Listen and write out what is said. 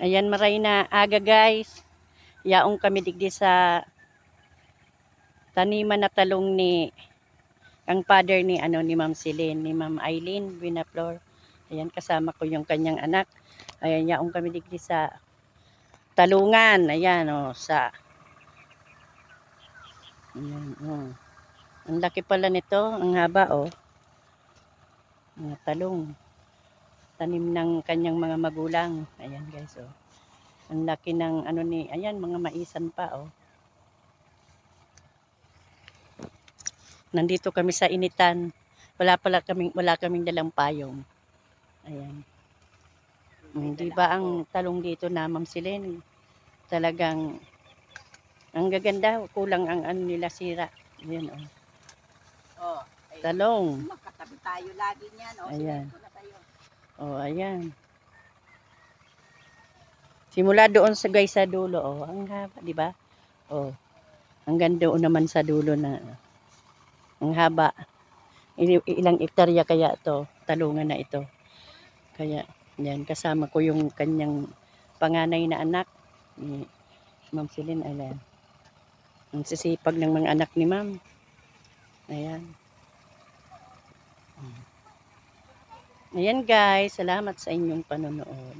Ayan, maray na aga guys. Yaong kami digdi sa taniman na talong ni ang father ni ni Ma'am Celine, ni Ma'am Eileen Binaflor. Ayan, kasama ko yung kanyang anak. Ayan, yaong kami digdi sa talungan. Ayan, sa ayan, ang laki pala nito, ang haba mga talong. Tanim ng kanyang mga magulang. Ayan guys, ang laki ng ayan, mga maisan pa, Nandito kami sa initan. Wala kaming dalang payong. Ayan. Hindi ba ang talong dito na Ma'am Celine? Talagang ang gaganda, kulang ang nila sira. Ayan, talong. Magkatabi tayo lagi niyan, Ayan. Sige, na tayo. Ayan. Simula doon sa guys sa dulo, ang haba, di ba? Hanggang doon naman sa dulo na ang haba. Ilang hektarya kaya to, talungan na ito. Kaya, yan, kasama ko yung kanyang panganay na anak, ni Ma'am Celine. Ayan. Ang sisipag ng mga anak ni Ma'am. Ayan. Ayan guys, salamat sa inyong panonood.